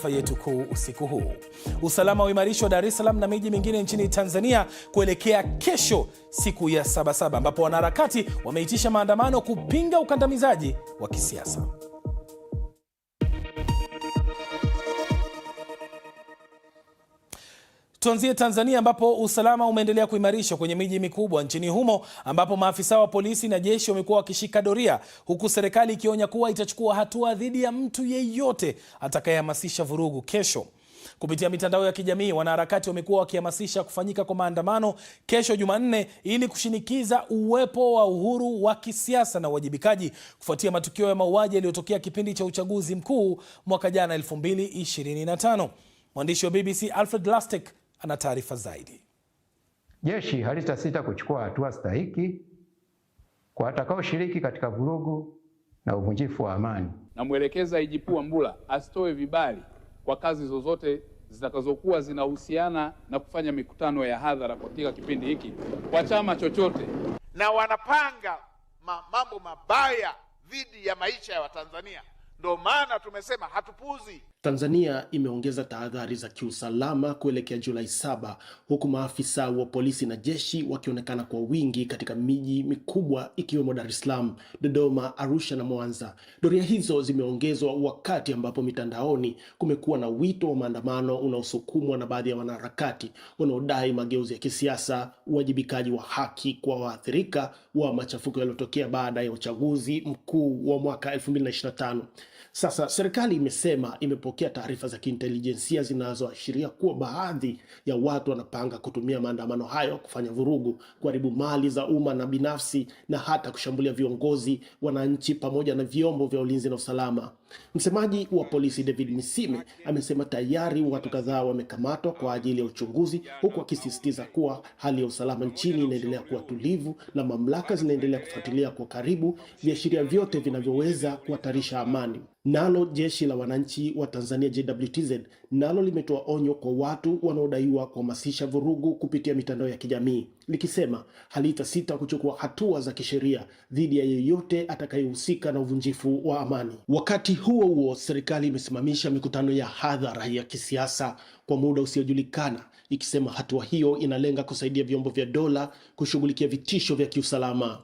Yetu kuu usiku huu. Usalama uimarishwa Dar es Salaam na miji mingine nchini Tanzania kuelekea kesho, siku ya Sabasaba, ambapo wanaharakati wameitisha maandamano kupinga ukandamizaji wa kisiasa. Tuanzie Tanzania ambapo usalama umeendelea kuimarishwa kwenye miji mikubwa nchini humo, ambapo maafisa wa polisi na jeshi wamekuwa wakishika doria, huku serikali ikionya kuwa itachukua hatua dhidi ya mtu yeyote atakayehamasisha vurugu kesho. Kupitia mitandao ya kijamii, wanaharakati wamekuwa wakihamasisha kufanyika kwa maandamano kesho Jumanne ili kushinikiza uwepo wa uhuru wa kisiasa na uwajibikaji kufuatia matukio ya mauaji yaliyotokea kipindi cha uchaguzi mkuu mwaka jana 2025. Mwandishi wa BBC Alfred Lastek ana taarifa zaidi. Jeshi halitasita kuchukua hatua stahiki kwa watakaoshiriki katika vurugu na uvunjifu wa amani. Namwelekeza IGP Wambura asitoe vibali kwa kazi zozote zitakazokuwa zinahusiana na kufanya mikutano ya hadhara katika kipindi hiki kwa chama chochote. Na wanapanga mambo mabaya dhidi ya maisha ya Watanzania. Ndio maana tumesema hatupuuzi. Tanzania imeongeza tahadhari za kiusalama kuelekea Julai 7, huku maafisa wa polisi na jeshi wakionekana kwa wingi katika miji mikubwa ikiwemo Dar es Salaam, Dodoma, Arusha na Mwanza. Doria hizo zimeongezwa wakati ambapo mitandaoni kumekuwa na wito wa maandamano unaosukumwa na baadhi ya wanaharakati wanaodai mageuzi ya kisiasa, uwajibikaji wa haki kwa waathirika wa machafuko yaliyotokea baada ya uchaguzi mkuu wa mwaka 2025. Sasa serikali imesema imepokea taarifa za kiintelijensia zinazoashiria kuwa baadhi ya watu wanapanga kutumia maandamano hayo kufanya vurugu, kuharibu mali za umma na binafsi, na hata kushambulia viongozi, wananchi pamoja na vyombo vya ulinzi na usalama. Msemaji wa polisi David Misime amesema tayari watu kadhaa wamekamatwa kwa ajili ya uchunguzi, huku akisisitiza kuwa hali ya usalama nchini inaendelea kuwa tulivu na mamlaka zinaendelea kufuatilia kwa karibu viashiria vyote vinavyoweza kuhatarisha amani. Nalo jeshi la wananchi wa Tanzania JWTZ nalo limetoa onyo kwa watu wanaodaiwa kuhamasisha vurugu kupitia mitandao ya kijamii, likisema halitasita kuchukua hatua za kisheria dhidi ya yeyote atakayehusika na uvunjifu wa amani. Wakati huo huo, serikali imesimamisha mikutano ya hadhara ya kisiasa kwa muda usiojulikana, ikisema hatua hiyo inalenga kusaidia vyombo vya dola kushughulikia vitisho vya kiusalama.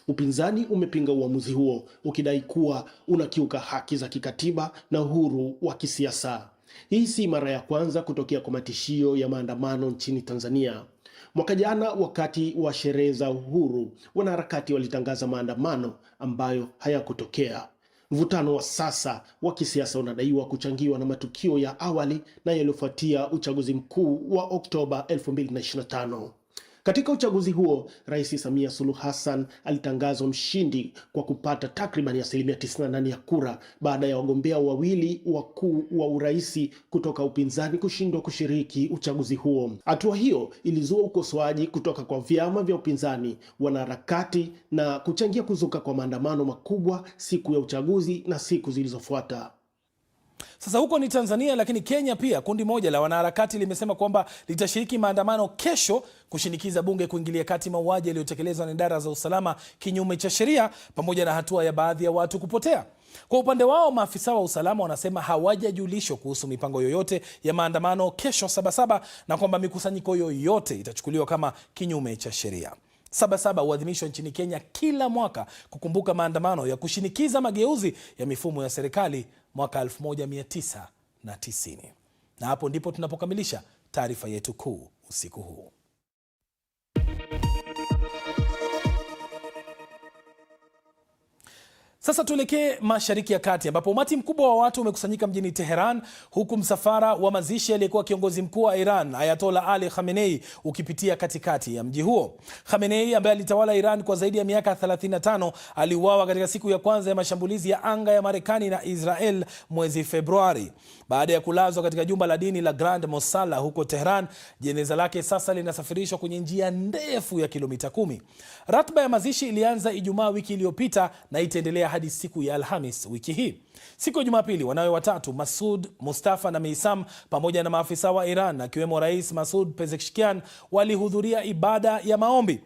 Upinzani umepinga uamuzi huo, ukidai kuwa unakiuka haki za kikatiba na uhuru wa kisiasa. Hii si mara ya kwanza kutokea kwa matishio ya maandamano nchini Tanzania. Mwaka jana, wakati wa sherehe za uhuru, wanaharakati walitangaza maandamano ambayo hayakutokea. Mvutano wa sasa wa kisiasa unadaiwa kuchangiwa na matukio ya awali na yaliyofuatia uchaguzi mkuu wa Oktoba 2025. Katika uchaguzi huo, Rais Samia Suluhu Hassan alitangazwa mshindi kwa kupata takriban 98% ya kura baada ya wagombea wawili wakuu wa uraisi kutoka upinzani kushindwa kushiriki uchaguzi huo. Hatua hiyo ilizua ukosoaji kutoka kwa vyama vya upinzani, wanaharakati na kuchangia kuzuka kwa maandamano makubwa siku ya uchaguzi na siku zilizofuata. Sasa huko ni Tanzania, lakini Kenya pia kundi moja la wanaharakati limesema kwamba litashiriki maandamano kesho kushinikiza bunge kuingilia kati mauaji yaliyotekelezwa na idara za usalama kinyume cha sheria, pamoja na hatua ya baadhi ya watu kupotea. Kwa upande wao, maafisa wa usalama wanasema hawajajulishwa kuhusu mipango yoyote ya maandamano kesho Sabasaba, na kwamba mikusanyiko yoyote itachukuliwa kama kinyume cha sheria. Sabasaba huadhimishwa nchini Kenya kila mwaka kukumbuka maandamano ya kushinikiza mageuzi ya mifumo ya serikali mwaka 1990. Na hapo ndipo tunapokamilisha taarifa yetu kuu usiku huu. Sasa tuelekee Mashariki ya Kati, ambapo umati mkubwa wa watu umekusanyika mjini Tehran, huku msafara wa mazishi aliyekuwa kiongozi mkuu wa Iran Ayatollah Ali Khamenei ukipitia katikati ya mji huo. Khamenei, ambaye alitawala Iran kwa zaidi ya miaka 35, aliuawa katika siku ya kwanza ya mashambulizi ya anga ya Marekani na Israel mwezi Februari. Baada ya kulazwa katika jumba la dini la Grand Mosala huko Tehran, jeneza lake sasa linasafirishwa kwenye njia ndefu ya kilomita 10. Ratiba ya mazishi ilianza Ijumaa wiki iliyopita na itaendelea hadi siku ya Alhamis wiki hii. Siku ya Jumapili, wanawe watatu Masoud, Mustafa na Meisam pamoja na maafisa wa Iran akiwemo Rais Masoud Pezeshkian walihudhuria ibada ya maombi.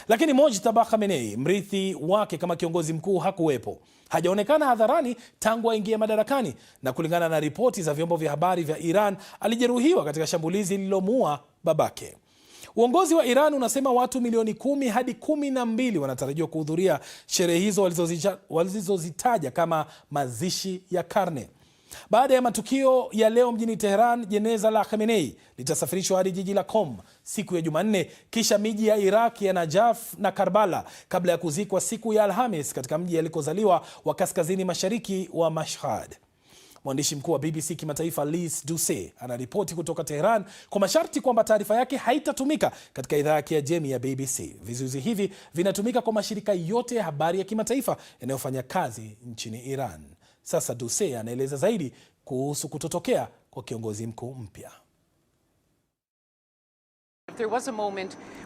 Lakini Mojtaba Khamenei, mrithi wake kama kiongozi mkuu, hakuwepo. Hajaonekana hadharani tangu aingie madarakani, na kulingana na ripoti za vyombo vya habari vya Iran, alijeruhiwa katika shambulizi lililomuua babake. Uongozi wa Iran unasema watu milioni 10 hadi 12 wanatarajiwa kuhudhuria sherehe hizo walizozitaja kama mazishi ya karne. Baada ya matukio ya leo mjini Tehran, jeneza la Khamenei litasafirishwa hadi jiji la Qom siku ya Jumanne, kisha miji ya Iraq ya Najaf na Karbala, kabla ya kuzikwa siku ya Alhamis katika mji alikozaliwa wa kaskazini mashariki wa Mashhad. Mwandishi mkuu wa BBC kimataifa Liz Duse anaripoti kutoka Tehran kwa masharti kwamba taarifa yake haitatumika katika idhaa ya Kiajemi ya BBC. Vizuizi hivi vinatumika kwa mashirika yote ya habari ya kimataifa yanayofanya kazi nchini Iran. Sasa Duse anaeleza zaidi kuhusu kutotokea kwa kiongozi mkuu mpya.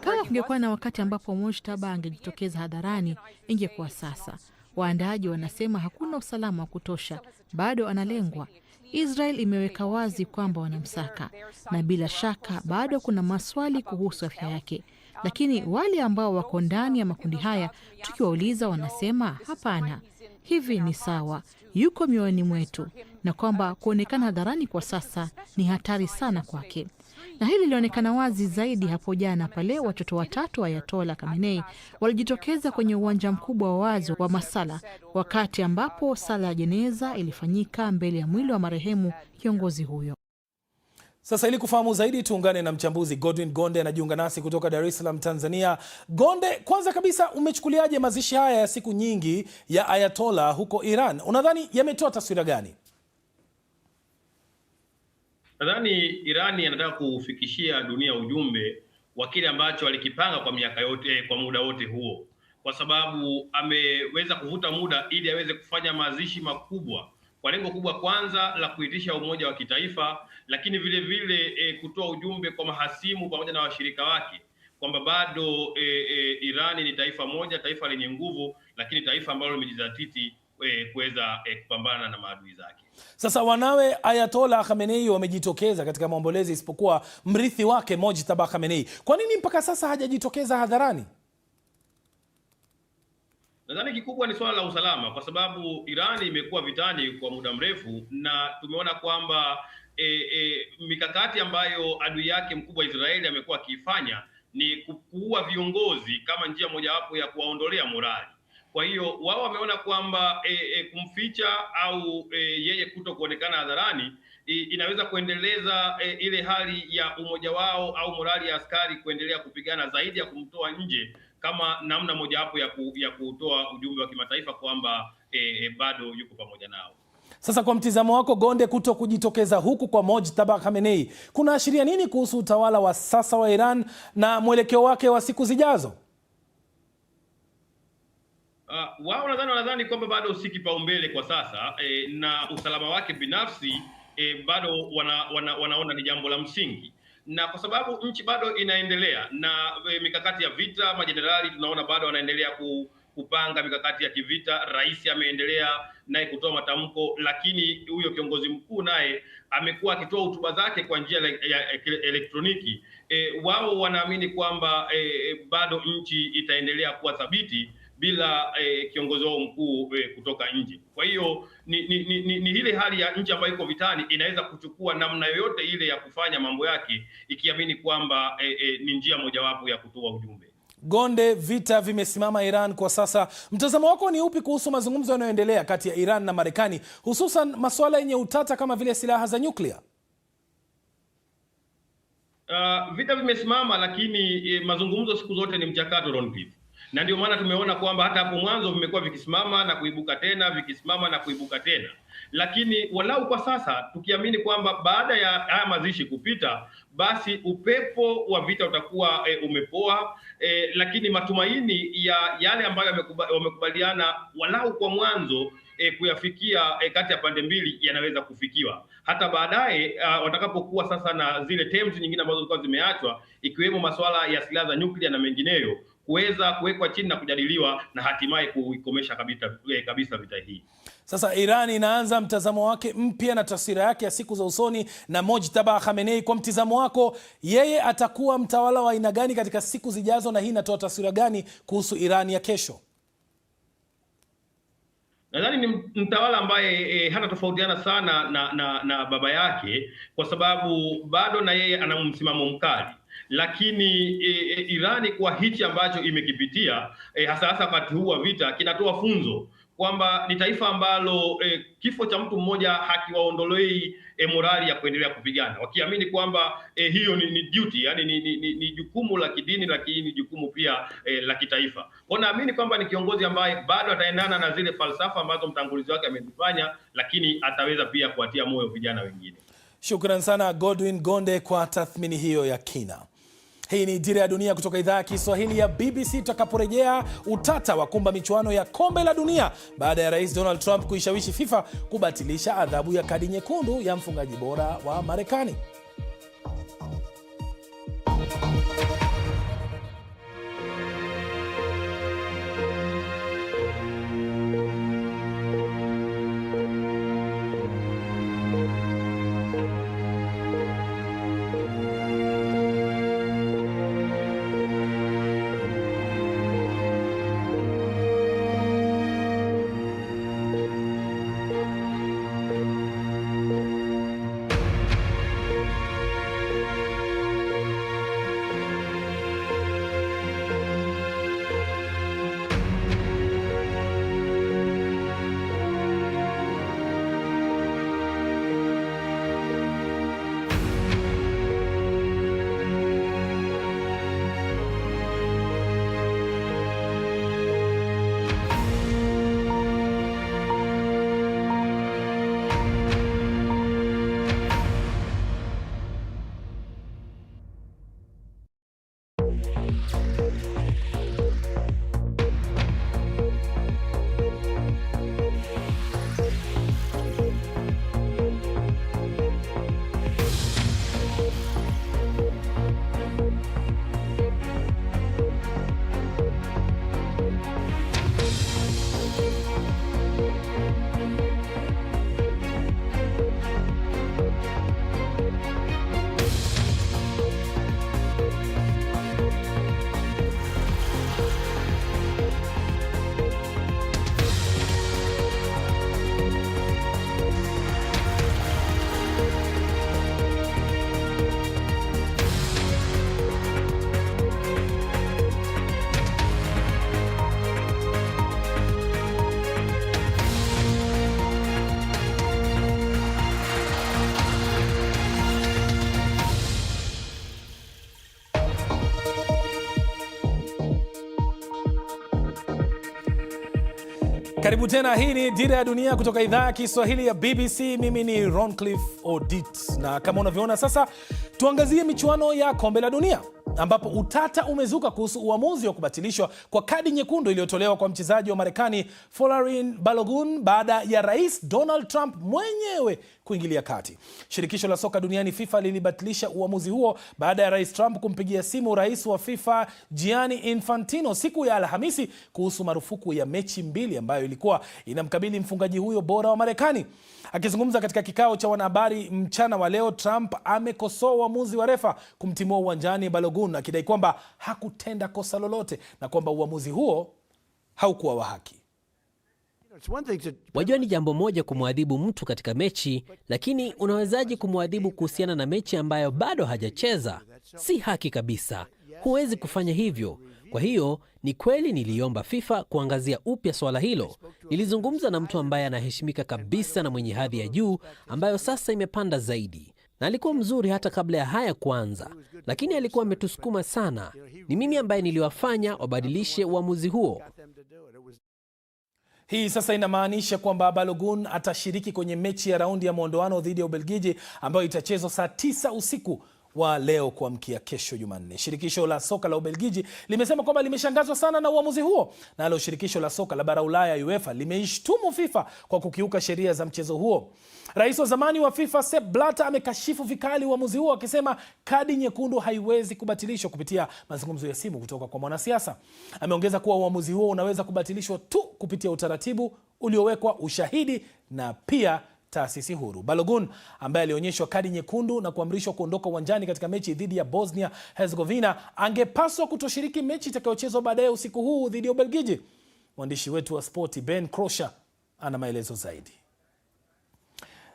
Kama kungekuwa na wakati ambapo Mojtaba angejitokeza hadharani, ingekuwa sasa. Waandaaji wanasema hakuna usalama wa kutosha, bado analengwa. Israel imeweka wazi kwamba wanamsaka, na bila shaka bado kuna maswali kuhusu afya yake. Lakini wale ambao wako ndani ya makundi haya, tukiwauliza, wanasema hapana, hivi ni sawa, yuko mioyoni mwetu, na kwamba kuonekana hadharani kwa sasa ni hatari sana kwake. Na hili lilionekana wazi zaidi hapo jana pale watoto watatu wa Ayatollah Khamenei walijitokeza kwenye uwanja mkubwa wa wazi wa Masala, wakati ambapo sala ya jeneza ilifanyika mbele ya mwili wa marehemu kiongozi huyo. Sasa ili kufahamu zaidi, tuungane na mchambuzi Godwin Gonde, anajiunga nasi kutoka Dar es Salaam, Tanzania. Gonde, kwanza kabisa, umechukuliaje mazishi haya ya siku nyingi ya Ayatollah huko Iran? Unadhani yametoa taswira gani? Nadhani Irani anataka kufikishia dunia ujumbe wa kile ambacho alikipanga kwa miaka yote, kwa muda wote huo, kwa sababu ameweza kuvuta muda ili aweze kufanya mazishi makubwa kwa lengo kubwa, kwanza la kuitisha umoja wa kitaifa, lakini vile vile kutoa ujumbe kwa mahasimu pamoja na washirika wake kwamba bado Irani ni taifa moja, taifa lenye nguvu, lakini taifa ambalo limejizatiti kuweza kupambana na maadui zake. Sasa wanawe Ayatollah Khamenei wamejitokeza katika maombolezi, isipokuwa mrithi wake Mojtaba Khamenei. Kwa nini mpaka sasa hajajitokeza hadharani? Nadhani kikubwa ni swala la usalama, kwa sababu Irani imekuwa vitani kwa muda mrefu, na tumeona kwamba mikakati ambayo adui yake mkubwa Israeli amekuwa akifanya ni kuua viongozi kama njia mojawapo ya kuwaondolea morali. Kwa hiyo wao wameona kwamba kumficha au yeye kuto kuonekana hadharani inaweza kuendeleza ile hali ya umoja wao au morali ya askari kuendelea kupigana zaidi ya kumtoa nje, kama namna mojawapo ya kutoa ujumbe wa kimataifa kwamba bado yuko pamoja nao. Sasa kwa mtizamo wako Gonde, kuto kujitokeza huku kwa Mojtaba Khamenei kunaashiria nini kuhusu utawala wa sasa wa Iran na mwelekeo wake wa siku zijazo? Wao nadhani kwamba bado si kipaumbele kwa sasa, na usalama wake binafsi bado wanaona ni jambo la msingi, na kwa sababu nchi bado inaendelea na mikakati ya vita, majenerali tunaona bado wanaendelea kupanga mikakati ya kivita. Rais ameendelea naye kutoa matamko, lakini huyo kiongozi mkuu naye amekuwa akitoa hotuba zake kwa njia ya elektroniki. Wao wanaamini kwamba bado nchi itaendelea kuwa thabiti bila kiongozi wao mkuu kutoka nje. Kwa hiyo ni ile hali ya nchi ambayo iko vitani inaweza kuchukua namna yoyote ile ya kufanya mambo yake, ikiamini kwamba ni njia mojawapo ya kutoa ujumbe. Gonde, vita vimesimama Iran kwa sasa. Mtazamo wako ni upi kuhusu mazungumzo yanayoendelea kati ya Iran na Marekani, hususan masuala yenye utata kama vile silaha za nyuklia? Vita vimesimama, lakini mazungumzo siku zote ni mchakato, Ronkeith. Na ndio maana tumeona kwamba hata hapo mwanzo vimekuwa vikisimama na kuibuka tena, vikisimama na kuibuka tena. Lakini walau kwa sasa tukiamini kwamba baada ya haya mazishi kupita, basi upepo wa vita utakuwa umepoa, lakini matumaini ya yale ambayo wamekubaliana walau kwa mwanzo kuyafikia kati ya pande mbili yanaweza kufikiwa. Hata baadaye watakapokuwa sasa na zile terms nyingine ambazo zilikuwa zimeachwa, ikiwemo masuala ya silaha za nyuklia na mengineyo, kuweza kuwekwa chini na kujadiliwa na hatimaye kuikomesha kabisa vita hii. Sasa Iran inaanza mtazamo wake mpya na taswira yake ya siku za usoni na Mojtaba Khamenei. Kwa mtizamo wako, yeye atakuwa mtawala wa aina gani katika siku zijazo, na hii inatoa taswira gani kuhusu Iran ya kesho? Nadhani ni mtawala ambaye hana tofautiana sana na baba yake, kwa sababu bado na yeye ana msimamo mkali, lakini Irani kwa hichi ambacho imekipitia hasa wakati huu wa vita kinatoa funzo kwamba ni taifa ambalo kifo cha mtu mmoja hakiwaondolei morali ya kuendelea kupigana, wakiamini kwamba hiyo ni duty, yani ni jukumu la kidini, lakini ni jukumu pia la kitaifa. Kwa naamini kwamba ni kiongozi ambaye bado ataendana na zile falsafa ambazo mtangulizi wake amezifanya, lakini ataweza pia kuwatia moyo vijana wengine. Shukran sana Godwin Gonde kwa tathmini hiyo ya kina. Hii ni Dira ya Dunia kutoka idhaa ya Kiswahili ya BBC. Tutakaporejea, utata wa kumba michuano ya kombe la dunia baada ya Rais Donald Trump kuishawishi FIFA kubatilisha adhabu ya kadi nyekundu ya mfungaji bora wa Marekani. Karibu tena, hii ni Dira ya Dunia kutoka idhaa ya Kiswahili ya BBC. Mimi ni Roncliffe Odit, na kama unavyoona sasa, tuangazie michuano ya kombe la dunia ambapo utata umezuka kuhusu uamuzi wa kubatilishwa kwa kadi nyekundu iliyotolewa kwa mchezaji wa Marekani Folarin Balogun baada ya Rais Donald Trump mwenyewe kuingilia kati. Shirikisho la soka duniani FIFA lilibatilisha uamuzi huo baada ya Rais Trump kumpigia simu Rais wa FIFA Gianni Infantino siku ya Alhamisi kuhusu marufuku ya mechi mbili ambayo ilikuwa inamkabili mfungaji huyo bora wa Marekani. Akizungumza katika kikao cha wanahabari mchana wa leo, Trump amekosoa uamuzi wa refa kumtimua uwanjani Balogun, akidai kwamba hakutenda kosa lolote na kwamba uamuzi huo haukuwa wa haki. Wajua, ni jambo moja kumwadhibu mtu katika mechi, lakini unawezaje kumwadhibu kuhusiana na mechi ambayo bado hajacheza? Si haki kabisa. Huwezi kufanya hivyo. Kwa hiyo ni kweli niliomba FIFA kuangazia upya swala hilo. Nilizungumza na mtu ambaye anaheshimika kabisa na mwenye hadhi ya juu ambayo sasa imepanda zaidi. Na alikuwa mzuri hata kabla ya haya kuanza, lakini alikuwa ametusukuma sana. Ni mimi ambaye niliwafanya wabadilishe uamuzi huo. Hii sasa inamaanisha kwamba Balogun atashiriki kwenye mechi ya raundi ya muondoano dhidi ya Ubelgiji ambayo itachezwa saa 9 usiku wa leo kuamkia kesho Jumanne. Shirikisho la soka la Ubelgiji limesema kwamba limeshangazwa sana na uamuzi huo. Nalo shirikisho la soka la bara Ulaya UEFA limeishtumu FIFA kwa kukiuka sheria za mchezo huo. Rais wa zamani wa FIFA Sepp Blatter amekashifu vikali uamuzi huo akisema kadi nyekundu haiwezi kubatilishwa kupitia mazungumzo ya simu kutoka kwa mwanasiasa. Ameongeza kuwa uamuzi huo unaweza kubatilishwa tu kupitia utaratibu uliowekwa, ushahidi na pia taasisi huru. Balogun ambaye alionyeshwa kadi nyekundu na kuamrishwa kuondoka uwanjani katika mechi dhidi ya Bosnia Herzegovina angepaswa kutoshiriki mechi itakayochezwa baadaye usiku huu dhidi ya Ubelgiji. Mwandishi wetu wa spoti Ben Crosha ana maelezo zaidi.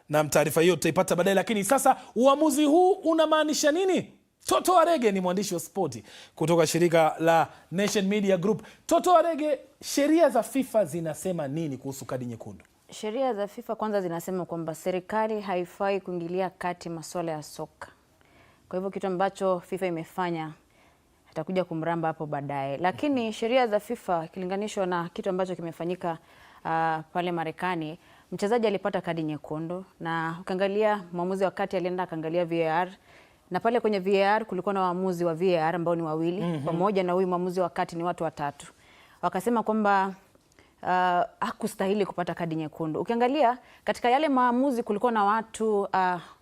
Na taarifa hiyo tutaipata baadaye, lakini sasa uamuzi huu unamaanisha nini? Toto Arege ni mwandishi wa spoti kutoka shirika la Nation Media Group. Toto Arege, sheria za FIFA zinasema nini kuhusu kadi nyekundu? Sheria za FIFA kwanza zinasema kwamba serikali haifai kuingilia kati masuala ya soka. Kwa hivyo kitu ambacho FIFA imefanya atakuja kumramba hapo baadaye. Lakini sheria za FIFA ikilinganishwa na kitu ambacho kimefanyika pale Marekani, mchezaji alipata kadi nyekundu na ukiangalia mwamuzi wa kati alienda akaangalia VAR, na pale kwenye VAR kulikuwa na waamuzi wa VAR ambao ni wawili pamoja na huyu mwamuzi wa kati ni watu watatu. Wakasema kwamba hakustahili kupata kadi nyekundu. Ukiangalia katika yale maamuzi kulikuwa na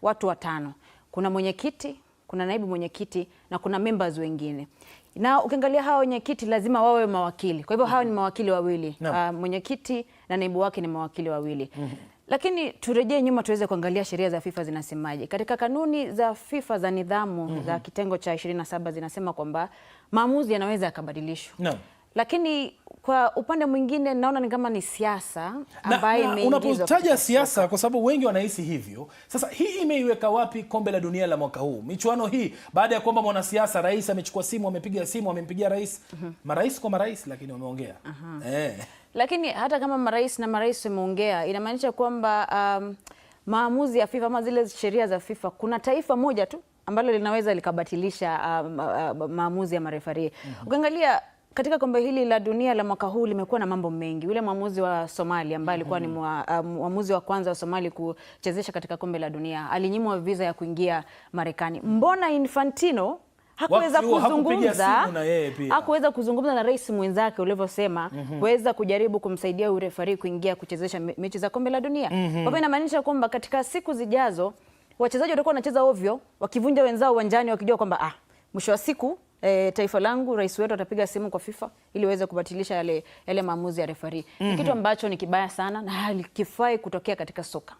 watu watano. Kuna mwenyekiti, kuna naibu mwenyekiti na kuna members wengine. Na ukiangalia hao wenyekiti lazima wawe mawakili. Kwa hivyo hao ni mawakili wawili. Mwenyekiti na naibu wake ni mawakili wawili. Lakini turejee nyuma tuweze kuangalia sheria za FIFA zinasemaje. Katika kanuni za FIFA za nidhamu za kitengo cha 27 zinasema kwamba maamuzi yanaweza yakabadilishwa. Lakini kwa upande mwingine naona ni kama ni siasa ambayo imeingizwa. Unapotaja siasa, kwa sababu wengi wanahisi hivyo. Sasa hii imeiweka wapi kombe la dunia la mwaka huu? Michuano hii baada ya kwamba mwanasiasa, rais amechukua simu, amepiga simu, amempigia rais, marais kwa marais, lakini wameongea. Lakini hata kama marais na marais wameongea, inamaanisha kwamba maamuzi ya FIFA ama zile sheria za FIFA, kuna taifa moja tu ambalo linaweza likabatilisha maamuzi ya marefari. Ukiangalia katika kombe hili la dunia la mwaka huu limekuwa na mambo mengi. Yule mwamuzi wa Somalia ambaye alikuwa ni mwamuzi wa kwanza wa Somali kuchezesha katika kombe la dunia alinyimwa visa ya kuingia Marekani. Mbona Infantino hakuweza kuzungumza na rais mwenzake ulivyosema kuweza kujaribu kumsaidia yule referee kuingia kuchezesha mechi za kombe la dunia? Kwa hivyo inamaanisha kwamba katika siku zijazo wachezaji watakuwa wanacheza ovyo, wakivunja wenzao uwanjani wakijua kwamba mwisho wa siku taifa langu, rais wetu atapiga simu kwa FIFA ili waweze kubatilisha yale maamuzi ya referee. Ni kitu ambacho ni kibaya sana na halikifai kutokea katika soka.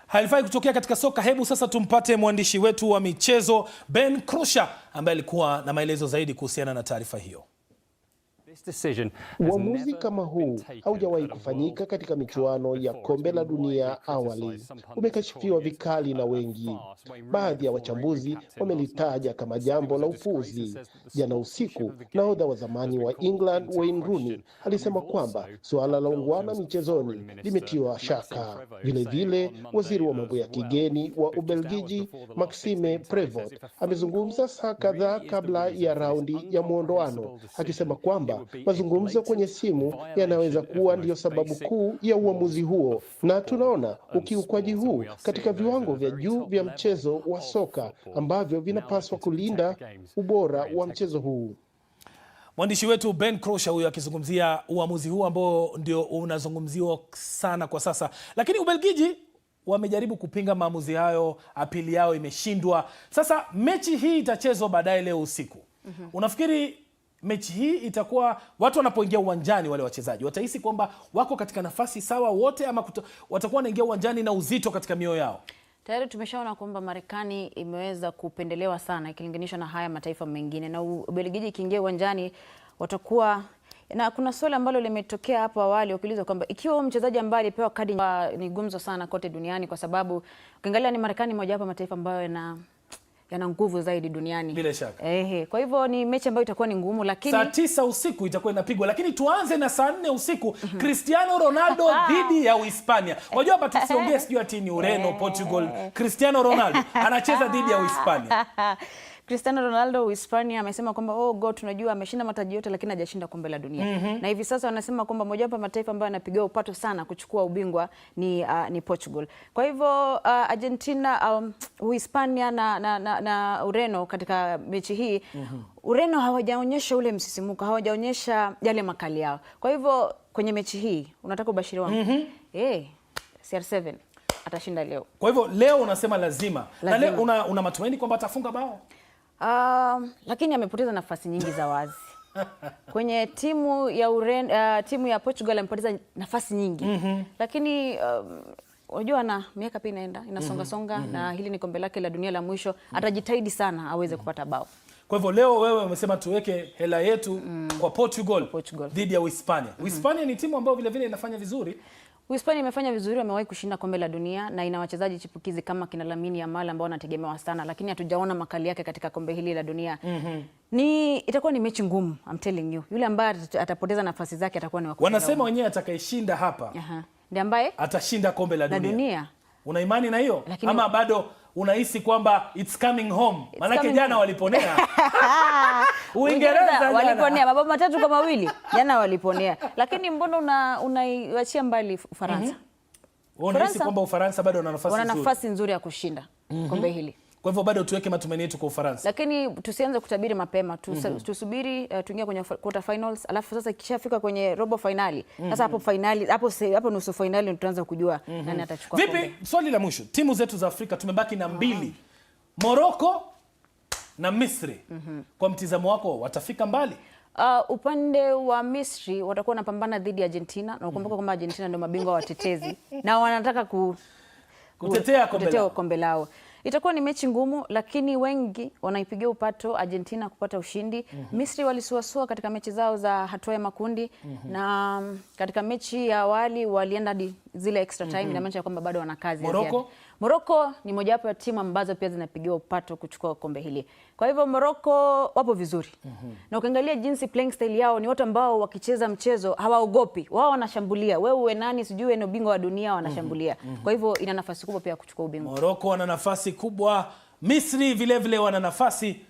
Halifai kutokea katika soka. Hebu sasa tumpate mwandishi wetu wa michezo Ben Crosha ambaye alikuwa na maelezo zaidi kuhusiana na taarifa hiyo. Uamuzi kama huu haujawahi kufanyika katika michuano ya kombe la dunia awali. Umekashifiwa vikali na wengi. Baadhi ya wachambuzi wamelitaja kama jambo la upuzi. Jana usiku, nahodha wa zamani wa England Wayne Rooney alisema kwamba suala la ungwana michezoni limetiwa shaka. Vile waziri wa mambo ya kigeni wa Ubelgiji Maxime Prevot amezungumza saa kadhaa kabla ya raundi ya muondoano akisema kwamba mazungumzo kwenye simu yanaweza kuwa ndiyo sababu kuu ya uamuzi huo, na tunaona ukiukwaji huu katika viwango vya juu vya mchezo wa soka ambavyo vinapaswa kulinda ubora wa mchezo huu. Mwandishi wetu Ben Crosha huyo akizungumzia uamuzi huu ambao ndio unazungumziwa sana kwa sasa. Lakini Ubelgiji wamejaribu kupinga maamuzi hayo, apili yao imeshindwa. Sasa mechi hii itachezwa baadaye leo usiku. Unafikiri mechi hii itakuwa, watu wanapoingia uwanjani wale wachezaji watahisi kwamba wako katika nafasi sawa wote, ama watakuwa wanaingia uwanjani na uzito katika mioyo yao? Tayari tumeshaona kwamba Marekani imeweza kupendelewa sana ikilinganishwa na haya mataifa mengine, na Ubelgiji ikiingia uwanjani watakuwa, na kuna swali ambalo limetokea hapo awali ukiuliza kwamba ikiwa mchezaji ambaye alipewa kadi ni gumzo sana kote duniani, kwa sababu ukiangalia ni Marekani moja wapo mataifa ambayo yana nguvu zaidi duniani. Bila shaka. Kwa hivyo ni mechi ambayo itakuwa ni ngumu, lakini saa 9 usiku itakuwa inapigwa, lakini tuanze na saa 4 usiku Cristiano Ronaldo dhidi ya Uhispania. Unajua hapa tusiongee sijui ati ni Ureno, Portugal. Cristiano Ronaldo anacheza dhidi ya Uhispania. Cristiano Ronaldo Hispania amesema kwamba tunajua ameshinda mataji yote lakini hajashinda kombe la dunia. Na hivi sasa wanasema kwamba mojawapo ya mataifa ambayo yanapiga upato sana kuchukua ubingwa ni Portugal. Kwa hivyo Argentina, Hispania na Ureno katika mechi hii Ureno hawajaonyesha ule msisimuko, hawajaonyesha yale makali yao. Kwa hivyo kwenye mechi hii unataka ubashiri wangu? CR7 atashinda leo. Kwa hivyo leo unasema lazima. Na leo una matumaini kwamba atafunga bao? Lakini amepoteza nafasi nyingi za wazi. Kwenye timu ya timu ya Portugal amepoteza nafasi nyingi. Lakini unajua na miaka pia inasonga na hili ni kombe lake la dunia la mwisho, atajitahidi sana aweze kupata bao. Kwa hivyo leo wewe umesema tuweke hela yetu kwa Portugal dhidi ya Uhispania. Uhispania ni timu ambayo vile vile inafanya vizuri. Uhispania imefanya vizuri, wamewahi kushinda kombe la dunia na ina wachezaji chipukizi kama kina Lamine Yamal ambao wanategemewa sana, lakini hatujaona makali yake katika kombe hili la dunia. Itakuwa ni mechi ngumu, I'm telling you. Yule ambaye atapoteza nafasi zake atakuwa ni wa kushinda. Wanasema wenyewe atakayeshinda hapa ndiye ambaye atashinda kombe la dunia. Una imani na hiyo? Ama bado unahisi kwamba it's coming home? Maana jana waliponea. Uingereza waliponea mabao 3-2 jana waliponea. Lakini mbona unaiachia mbali Ufaransa? Unahisi kwamba Ufaransa bado wana nafasi nzuri ya kushinda kombe hili? Kwa hivyo bado tuweke matumaini yetu kwa Ufaransa. Lakini tusianze kutabiri mapema. Tusubiri tuingie kwenye quarter finals, alafu sasa ikishafika kwenye robo finali. Sasa hapo finali, hapo nusu finali tutaanza kujua nani atachukua kombe. Vipi, swali la mwisho. Timu zetu za Afrika tumebaki na 2. Morocco na Misri. Kwa mtizamo wako watafika mbali? Upande wa Misri watakuwa wanapambana dhidi ya Argentina, na ukumbuka kwamba Argentina ndio mabingwa watetezi na wanataka kutetea kombe lao. Itakuwa ni mechi ngumu, lakini wengi wanaipigia upato Argentina kupata ushindi. Misri walisuasua katika mechi zao za hatua ya makundi na katika mechi ya awali walienda hadi zile extra time, inamaanisha kwamba bado wana kazi ya ziada. Morocco ni mojawapo ya timu ambazo pia zinapigia upato kuchukua kombe hili. Kwa hivyo Morocco wapo vizuri. Na ukiangalia jinsi playing style yao, ni watu ambao wakicheza mchezo hawaogopi. Wao wanashambulia. Wewe nani sijui ni ubingwa wa dunia, wanashambulia. Kwa hivyo ina nafasi kubwa pia kuchukua ubingwa. Morocco wana nafasi kubwa, Misri vile vile wana nafasi.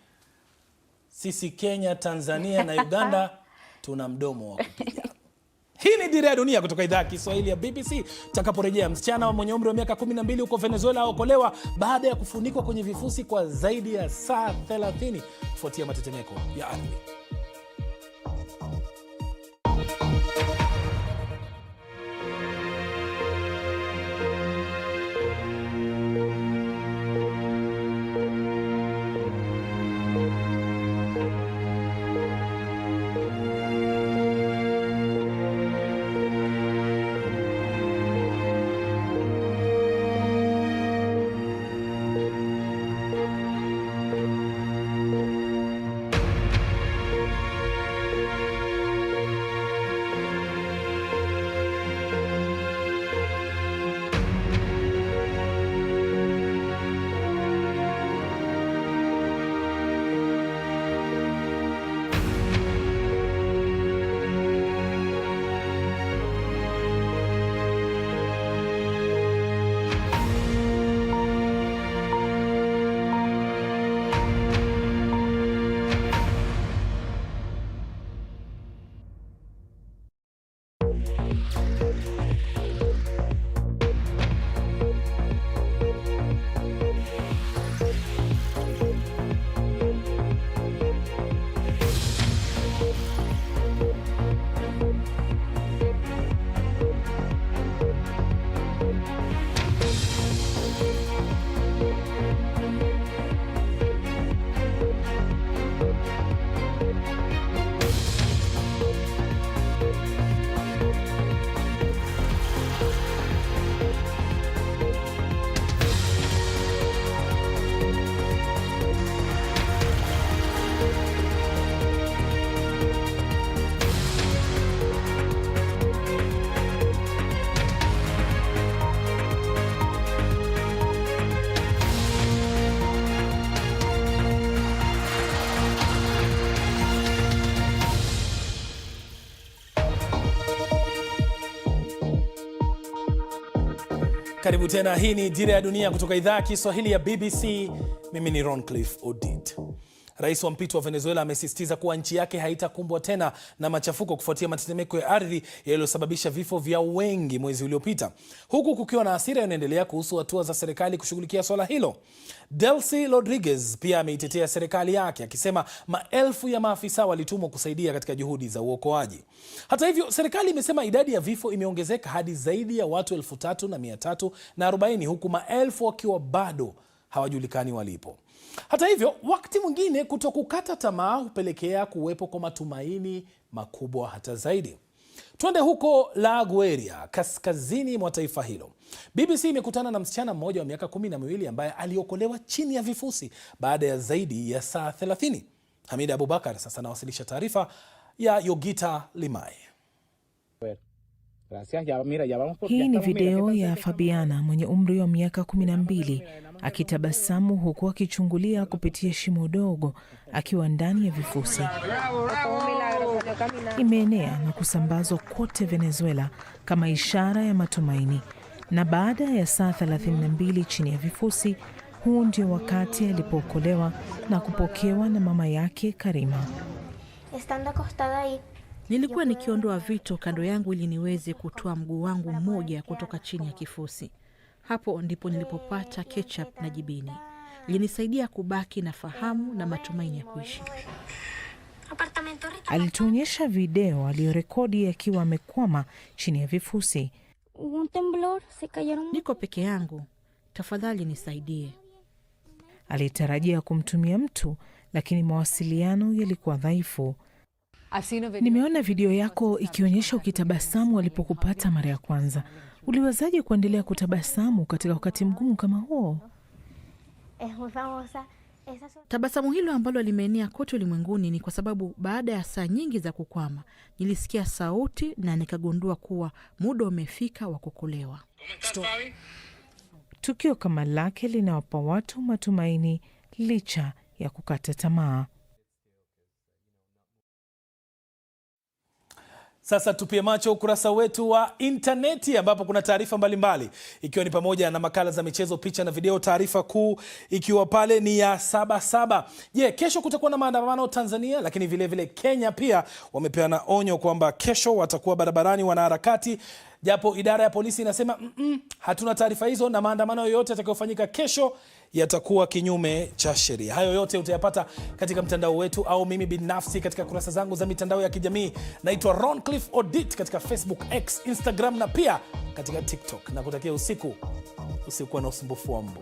Sisi Kenya, Tanzania na Uganda tuna mdomo wa kupiga. Hii ni Dira ya Dunia kutoka idhaa ya Kiswahili ya BBC. Tutakaporejea, msichana mwenye umri wa miaka 12 huko Venezuela aokolewa baada ya kufunikwa kwenye vifusi kwa zaidi ya saa 30 kufuatia matetemeko ya ardhi. Karibu tena, hii ni Dira ya Dunia kutoka idhaa ya Kiswahili ya BBC. Mimi ni Roncliffe Odit. Rais wa mpito wa Venezuela amesisitiza kuwa nchi yake haitakumbwa tena na machafuko kufuatia matetemeko ya ardhi yaliyosababisha vifo vya wengi mwezi uliopita, huku kukiwa na hasira inaendelea kuhusu hatua za serikali kushughulikia swala hilo. Delcy Rodriguez pia ameitetea serikali yake akisema maelfu ya maafisa walitumwa kusaidia katika juhudi za uokoaji. Hata hivyo, serikali imesema idadi ya vifo imeongezeka hadi zaidi ya watu 3,340 huku maelfu wakiwa bado hawajulikani walipo. Hata hivyo, wakati mwingine kutokukata tamaa hupelekea kuwepo kwa matumaini makubwa hata zaidi. Twende huko La Guaira, kaskazini mwa taifa hilo. BBC imekutana na msichana mmoja wa miaka 12 ambaye aliokolewa chini ya vifusi baada ya zaidi ya saa 30. Hamida Abubakar sasa anawasilisha taarifa ya Yogita Limai. Hii ni video ya Fabiana mwenye umri wa miaka 12 akitabasamu huku akichungulia kupitia shimo dogo akiwa ndani ya vifusi. Imeenea na kusambazwa kote Venezuela kama ishara ya matumaini. Na baada ya saa 32 chini ya vifusi, huu ndio wakati alipookolewa na kupokewa na mama yake Karima. Nilikuwa nikiondoa vitu kando yangu ili niweze kutoa mguu wangu mmoja kutoka chini ya kifusi. Hapo ndipo nilipopata ketchup na jibini. Ilinisaidia kubaki na fahamu na matumaini ya kuishi. Alituonyesha video aliyorekodi akiwa amekwama chini ya vifusi. Niko peke yangu, tafadhali nisaidie. Alitarajia kumtumia mtu, lakini mawasiliano yalikuwa dhaifu. Nimeona video yako ikionyesha ukitabasamu alipokupata mara ya kwanza. Uliwezaje kuendelea kutabasamu katika wakati mgumu kama huo? Tabasamu hilo ambalo limeenea kote ulimwenguni ni kwa sababu baada ya saa nyingi za kukwama, nilisikia sauti na nikagundua kuwa muda umefika wa kuokolewa. Tukio kama lake linawapa watu matumaini licha ya kukata tamaa. Sasa tupie macho ukurasa wetu wa interneti ambapo kuna taarifa mbalimbali ikiwa ni pamoja na makala za michezo, picha na video. Taarifa kuu ikiwa pale ni ya Sabasaba. Je, kesho kutakuwa na maandamano Tanzania, lakini vile vile Kenya pia wamepeana onyo kwamba kesho watakuwa barabarani wanaharakati, japo idara ya polisi inasema hatuna taarifa hizo na maandamano yoyote yatakayofanyika kesho yatakuwa kinyume cha sheria. Hayo yote utayapata katika mtandao wetu au mimi binafsi katika kurasa zangu za mitandao ya kijamii. Naitwa Roncliffe Odit katika Facebook, X, Instagram na pia katika TikTok. Na kutakia usiku na usumbufu wa mbu.